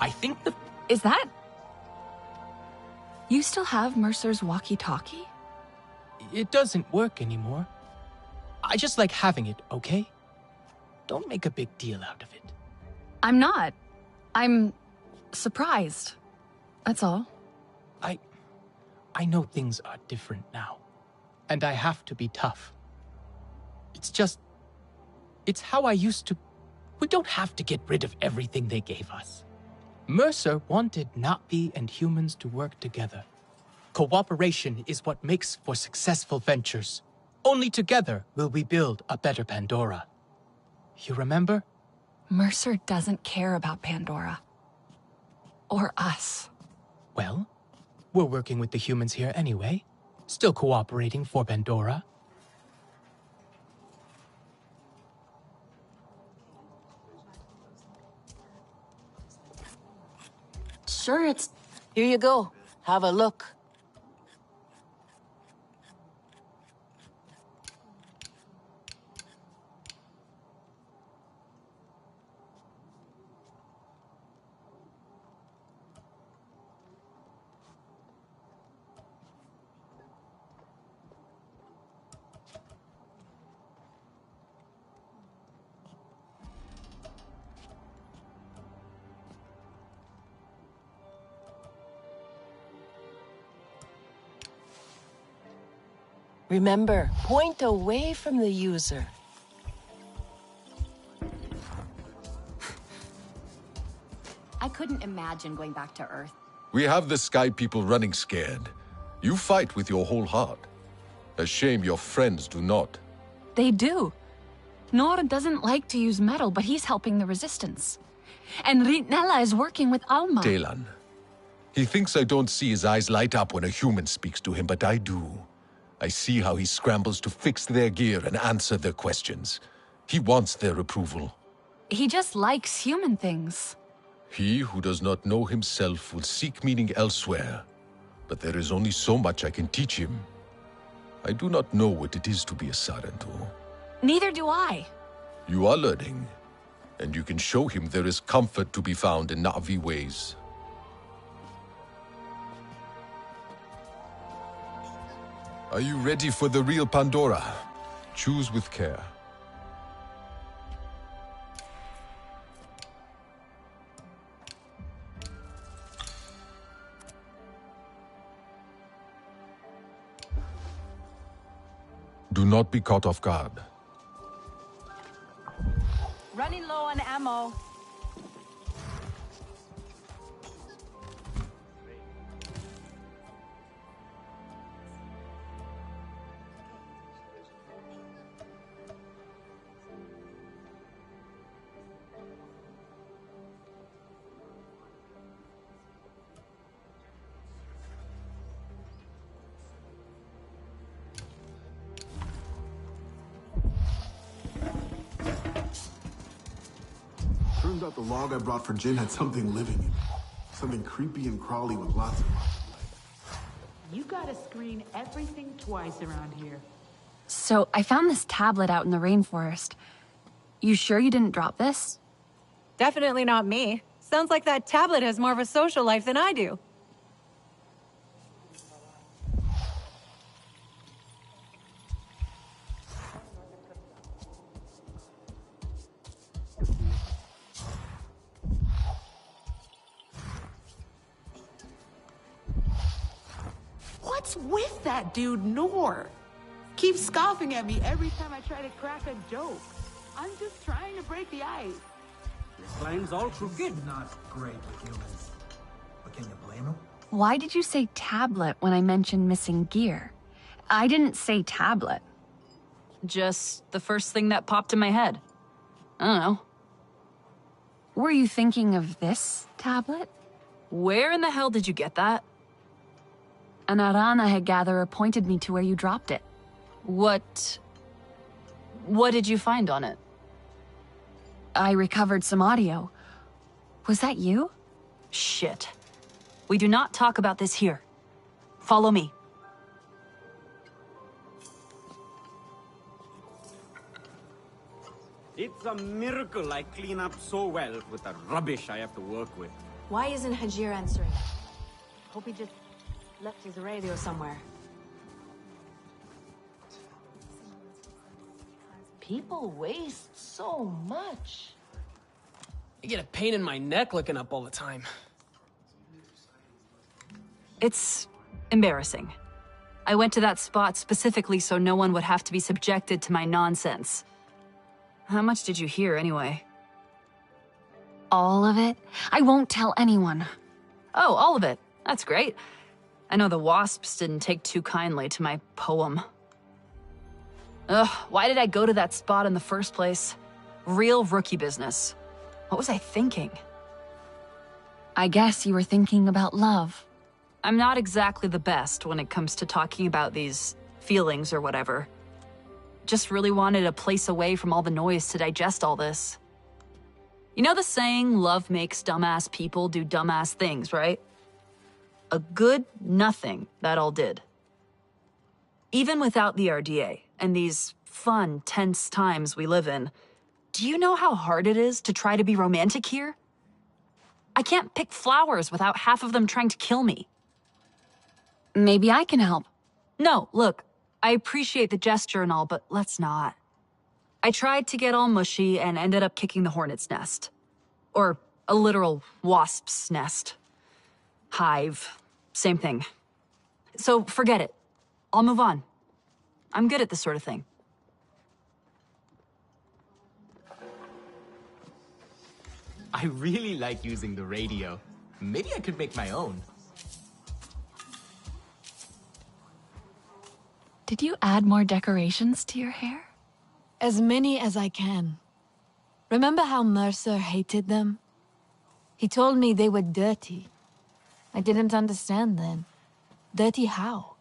I think the... Is that... You still have Mercer's walkie-talkie? It doesn't work anymore. I just like having it, okay? Don't make a big deal out of it. I'm not. I'm surprised. That's all. I know things are different now. And I have to be tough. It's how I used to... We don't have to get rid of everything they gave us. Mercer wanted Na'vi and humans to work together. Cooperation is what makes for successful ventures. Only together will we build a better Pandora. You remember? Mercer doesn't care about Pandora. Or us. Well, we're working with the humans here anyway. Still cooperating for Pandora. Sure, it's... Here you go. Have a look. Remember, point away from the user. I couldn't imagine going back to Earth. We have the Sky People running scared. You fight with your whole heart. A shame your friends do not. They do. Nor doesn't like to use metal, but he's helping the Resistance. And Ritnella is working with Alma. Delan. He thinks I don't see his eyes light up when a human speaks to him, but I do. I see how he scrambles to fix their gear and answer their questions. He wants their approval. He just likes human things. He who does not know himself will seek meaning elsewhere. But there is only so much I can teach him. I do not know what it is to be a Sarentu. Neither do I. You are learning, and you can show him there is comfort to be found in Na'vi ways. Are you ready for the real Pandora? Choose with care. Do not be caught off guard. Running low on ammo. Turns out the log I brought for Jin had something living in it. Something creepy and crawly with lots of life. You gotta screen everything twice around here. So, I found this tablet out in the rainforest. You sure you didn't drop this? Definitely not me. Sounds like that tablet has more of a social life than I do. What's with that dude, Noor? Keeps scoffing at me every time I try to crack a joke. I'm just trying to break the ice. Client's all crooked. Not great with humans. But can you blame him? Why did you say tablet when I mentioned missing gear? I didn't say tablet. Just the first thing that popped in my head. I don't know. Were you thinking of this tablet? Where in the hell did you get that? An Arana gatherer pointed me to where you dropped it. What did you find on it? I recovered some audio. Was that you? Shit. We do not talk about this here. Follow me. It's a miracle I clean up so well with the rubbish I have to work with. Why isn't Hajir answering? Hope he just left his radio somewhere. People waste so much. I get a pain in my neck looking up all the time. It's embarrassing. I went to that spot specifically so no one would have to be subjected to my nonsense. How much did you hear, anyway? All of it? I won't tell anyone. Oh, all of it. That's great. I know the wasps didn't take too kindly to my poem. Ugh, why did I go to that spot in the first place? Real rookie business. What was I thinking? I guess you were thinking about love. I'm not exactly the best when it comes to talking about these feelings or whatever. Just really wanted a place away from all the noise to digest all this. You know the saying, love makes dumbass people do dumbass things, right? A good nothing that all did. Even without the RDA and these fun, tense times we live in, do you know how hard it is to try to be romantic here? I can't pick flowers without half of them trying to kill me. Maybe I can help. No, look, I appreciate the gesture and all, but let's not. I tried to get all mushy and ended up kicking the hornet's nest. Or a literal wasp's nest. Hive. Same thing. So forget it. I'll move on. I'm good at this sort of thing. I really like using the radio. Maybe I could make my own. Did you add more decorations to your hair? As many as I can. Remember how Mercer hated them? He told me they were dirty. I didn't understand then. Dirty how?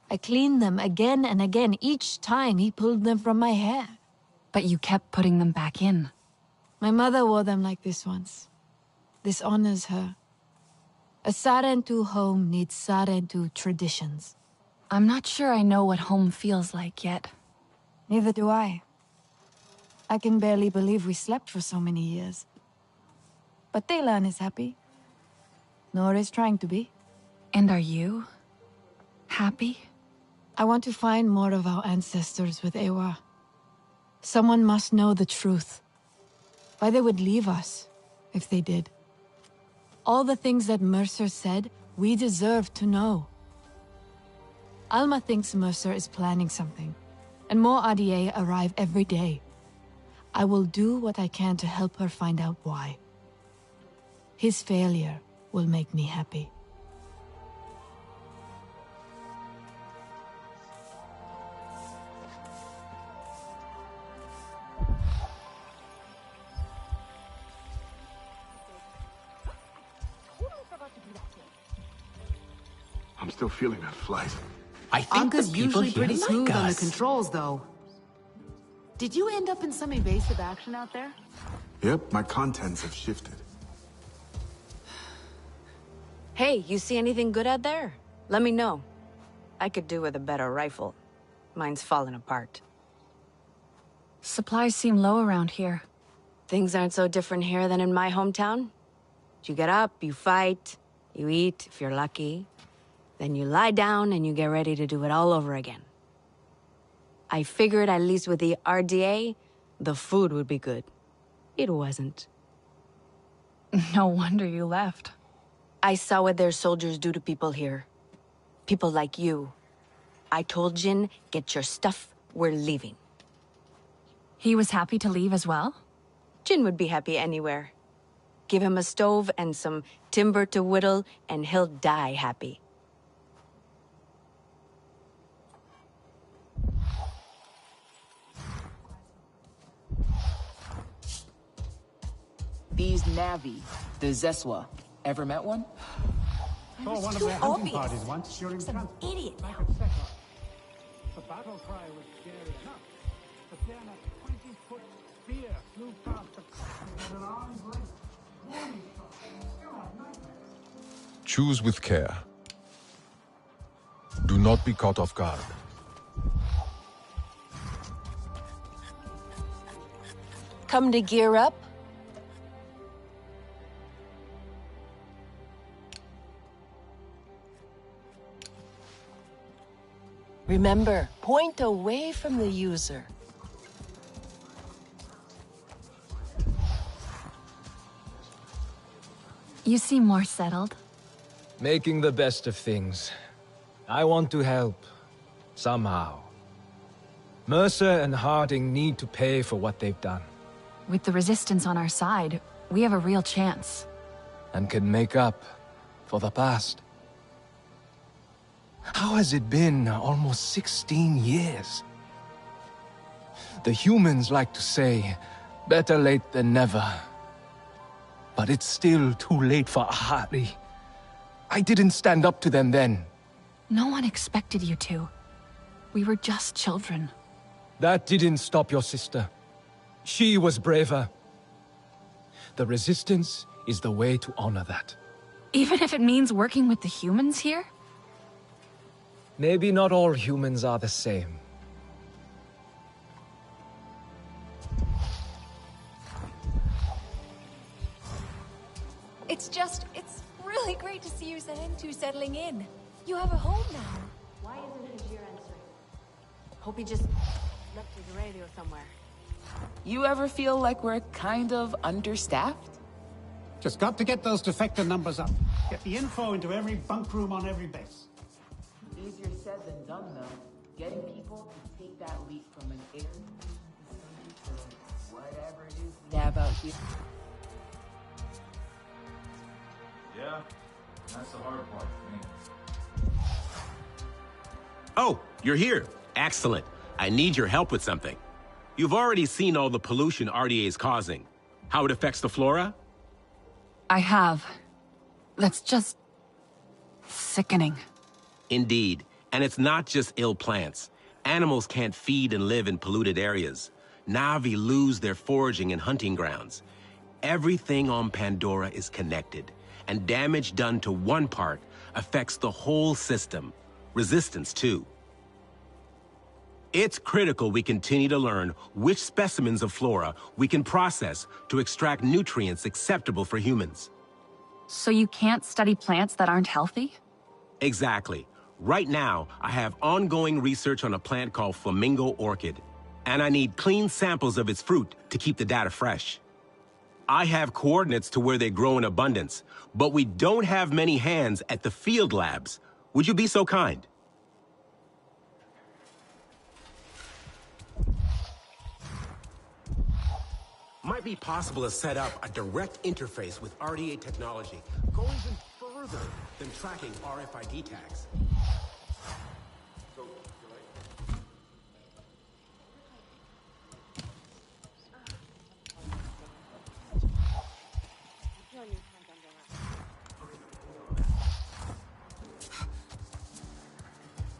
I cleaned them again and again each time he pulled them from my hair. But you kept putting them back in. My mother wore them like this once. This honors her. A Sarentu home needs Sarentu traditions. I'm not sure I know what home feels like yet. Neither do I. I can barely believe we slept for so many years. But Taylan is happy. Nor is trying to be. And are you happy? I want to find more of our ancestors with Ewa. Someone must know the truth. Why they would leave us, if they did. All the things that Mercer said, we deserve to know. Alma thinks Mercer is planning something, and more RDA arrive every day. I will do what I can to help her find out why. His failure will make me happy. I'm still feeling that flight. I think Anka's the people usually here pretty like smooth on the us. controls, though. Did you end up in some evasive action out there? Yep, my contents have shifted. Hey, you see anything good out there? Let me know. I could do with a better rifle. Mine's falling apart. Supplies seem low around here. Things aren't so different here than in my hometown. You get up, you fight, you eat, if you're lucky. Then you lie down and you get ready to do it all over again. I figured at least with the RDA, the food would be good. It wasn't. No wonder you left. I saw what their soldiers do to people here. People like you. I told Jin, get your stuff, we're leaving. He was happy to leave as well? Jin would be happy anywhere. Give him a stove and some timber to whittle, and he'll die happy. These Navi, the Zeswa, ever met one? Saw one of their hunting parties once during transport. Idiot now. The battle cry was scary enough, but then a 20-foot spear flew past the crowd at an arm's length. Choose with care. Do not be caught off guard. Come to gear up? Remember, point away from the user. You seem more settled. Making the best of things. I want to help. Somehow. Mercer and Harding need to pay for what they've done. With the Resistance on our side, we have a real chance. And can make up for the past. How has it been almost 16 years? The humans like to say, better late than never. But it's still too late for Ahari. I didn't stand up to them then. No one expected you to. We were just children. That didn't stop your sister. She was braver. The Resistance is the way to honor that. Even if it means working with the humans here? Maybe not all humans are the same. It's really great to see you and two settling in. You have a home now. Why isn't Hajir answering? Hope he just left his radio somewhere. You ever feel like we're kind of understaffed? Just got to get those defector numbers up. Get the info into every bunk room on every base. Easier said than done, though. Getting people to take that leap from an air to whatever it is we have out here. Yeah, that's the hard part for me. Oh, you're here. Excellent. I need your help with something. You've already seen all the pollution RDA is causing. How it affects the flora? I have. That's just sickening. Indeed. And it's not just ill plants. Animals can't feed and live in polluted areas. Na'vi lose their foraging and hunting grounds. Everything on Pandora is connected, and damage done to one part affects the whole system. Resistance, too. It's critical we continue to learn which specimens of flora we can process to extract nutrients acceptable for humans. So you can't study plants that aren't healthy? Exactly. Right now, I have ongoing research on a plant called flamingo orchid, and I need clean samples of its fruit to keep the data fresh. I have coordinates to where they grow in abundance, but we don't have many hands at the field labs. Would you be so kind? Might be possible to set up a direct interface with RDA technology, go even further than tracking RFID tags.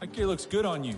That gear looks good on you.